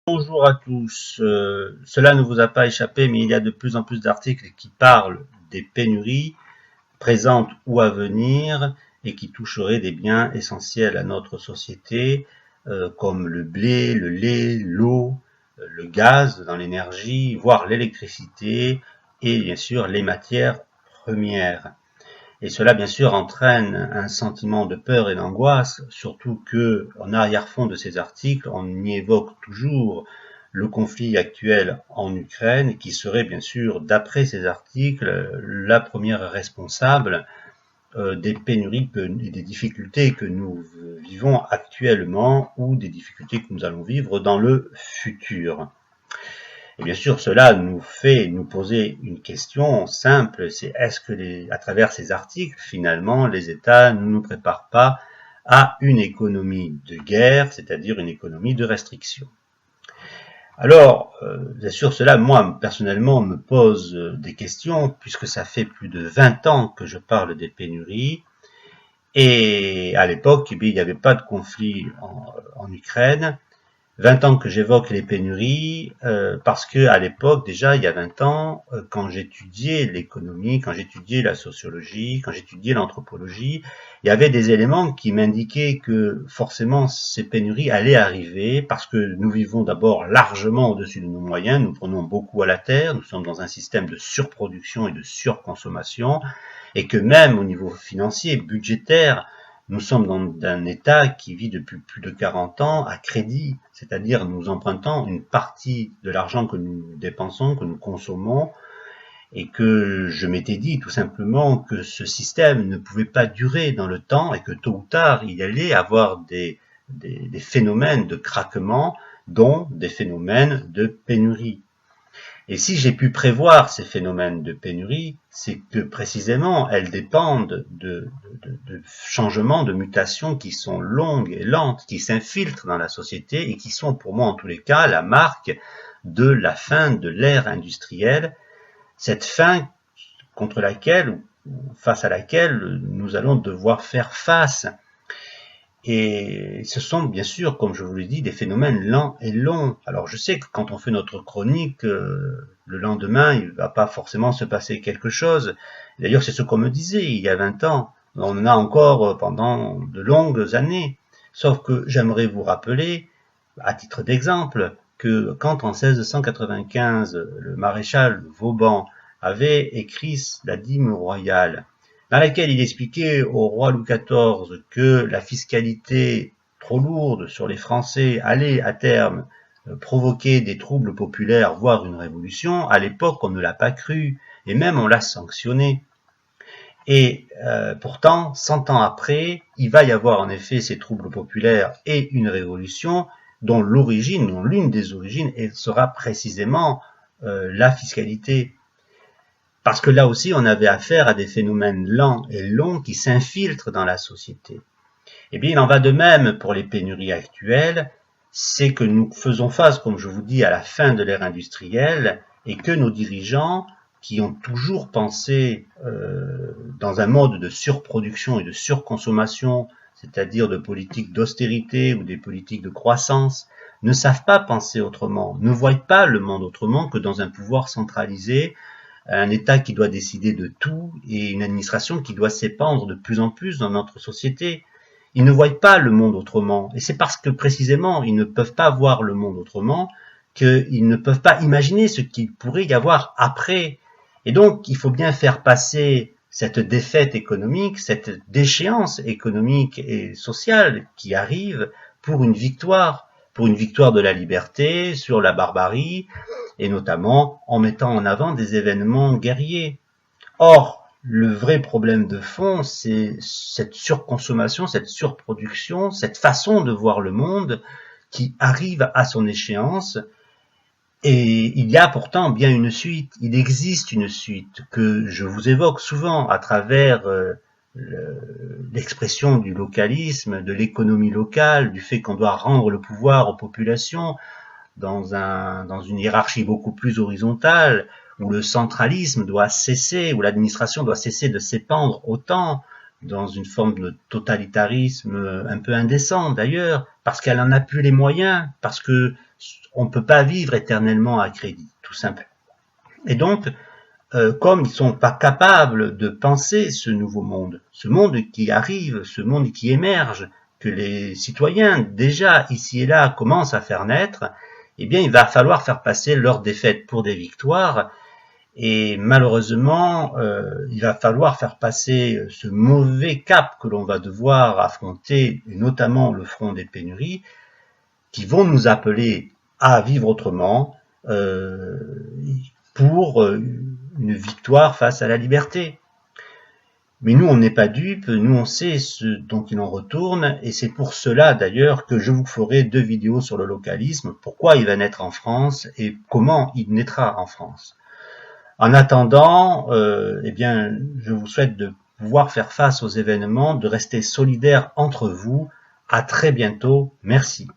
Bonjour à tous. Cela ne vous a pas échappé, mais il y a de plus en plus d'articles qui parlent des pénuries présentes ou à venir et qui toucheraient des biens essentiels à notre société, comme le blé, le lait, l'eau, le gaz dans l'énergie, voire l'électricité et bien sûr les matières premières. Et cela, bien sûr, entraîne un sentiment de peur et d'angoisse, surtout que, en arrière-fond de ces articles, on y évoque toujours le conflit actuel en Ukraine, qui serait, bien sûr, d'après ces articles, la première responsable des pénuries et des difficultés que nous vivons actuellement ou des difficultés que nous allons vivre dans le futur. Et bien sûr, cela nous fait nous poser une question simple, c'est est-ce que à travers ces articles, finalement, les États ne nous préparent pas à une économie de guerre, c'est-à-dire une économie de restriction. Alors, bien sûr, cela, moi, personnellement, me pose des questions, puisque ça fait plus de 20 ans que je parle des pénuries, et à l'époque, il n'y avait pas de conflit en Ukraine. 20 ans que j'évoque les pénuries, parce que à l'époque, déjà, il y a 20 ans, quand j'étudiais l'économie, quand j'étudiais la sociologie, quand j'étudiais l'anthropologie, il y avait des éléments qui m'indiquaient que forcément ces pénuries allaient arriver, parce que nous vivons d'abord largement au-dessus de nos moyens, nous prenons beaucoup à la terre, nous sommes dans un système de surproduction et de surconsommation, et que même au niveau financier, budgétaire, nous sommes dans un État qui vit depuis plus de 40 ans à crédit, c'est-à-dire nous empruntons une partie de l'argent que nous dépensons, que nous consommons, et que je m'étais dit tout simplement que ce système ne pouvait pas durer dans le temps et que tôt ou tard il allait avoir des phénomènes de craquement, dont des phénomènes de pénurie. Et si j'ai pu prévoir ces phénomènes de pénurie, c'est que précisément elles dépendent de changements, de mutations qui sont longues et lentes, qui s'infiltrent dans la société et qui sont pour moi en tous les cas la marque de la fin de l'ère industrielle, cette fin contre laquelle, face à laquelle nous allons devoir faire face. Et ce sont bien sûr, comme je vous l'ai dit, des phénomènes lents et longs. Alors je sais que quand on fait notre chronique, le lendemain, il ne va pas forcément se passer quelque chose. D'ailleurs, c'est ce qu'on me disait il y a 20 ans. On en a encore pendant de longues années. Sauf que j'aimerais vous rappeler, à titre d'exemple, que quand en 1695, le maréchal Vauban avait écrit la dîme royale, dans laquelle il expliquait au roi Louis XIV que la fiscalité trop lourde sur les Français allait à terme provoquer des troubles populaires, voire une révolution. À l'époque, on ne l'a pas cru, et même on l'a sanctionné. Et pourtant, 100 ans après, il va y avoir en effet ces troubles populaires et une révolution dont l'origine, dont l'une des origines, sera précisément la fiscalité. Parce que là aussi, on avait affaire à des phénomènes lents et longs qui s'infiltrent dans la société. Eh bien, il en va de même pour les pénuries actuelles, c'est que nous faisons face, comme je vous dis, à la fin de l'ère industrielle et que nos dirigeants, qui ont toujours pensé dans un mode de surproduction et de surconsommation, c'est-à-dire de politiques d'austérité ou des politiques de croissance, ne savent pas penser autrement, ne voient pas le monde autrement que dans un pouvoir centralisé, un État qui doit décider de tout et une administration qui doit s'épandre de plus en plus dans notre société. Ils ne voient pas le monde autrement. Et c'est parce que précisément ils ne peuvent pas voir le monde autrement qu'ils ne peuvent pas imaginer ce qu'il pourrait y avoir après. Et donc il faut bien faire passer cette défaite économique, cette déchéance économique et sociale qui arrive pour une victoire de la liberté sur la barbarie, et notamment en mettant en avant des événements guerriers. Or, le vrai problème de fond, c'est cette surconsommation, cette surproduction, cette façon de voir le monde qui arrive à son échéance. Et il y a pourtant bien une suite, il existe une suite que je vous évoque souvent à travers l'expression du localisme, de l'économie locale, du fait qu'on doit rendre le pouvoir aux populations dans une hiérarchie beaucoup plus horizontale, où le centralisme doit cesser, où l'administration doit cesser de s'épandre autant, dans une forme de totalitarisme un peu indécent d'ailleurs, parce qu'elle n'en a plus les moyens, parce que on ne peut pas vivre éternellement à crédit, tout simplement. Et donc, comme ils ne sont pas capables de penser ce nouveau monde, ce monde qui arrive, ce monde qui émerge, que les citoyens, déjà ici et là, commencent à faire naître, eh bien, il va falloir faire passer leurs défaites pour des victoires. Et malheureusement, il va falloir faire passer ce mauvais cap que l'on va devoir affronter, et notamment le front des pénuries, qui vont nous appeler à vivre autrement pour une victoire face à la liberté. Mais nous, on n'est pas dupes, nous on sait ce dont il en retourne, et c'est pour cela d'ailleurs que je vous ferai 2 vidéos sur le localisme, pourquoi il va naître en France et comment il naîtra en France. En attendant, eh bien, je vous souhaite de pouvoir faire face aux événements, de rester solidaires entre vous. À très bientôt. Merci.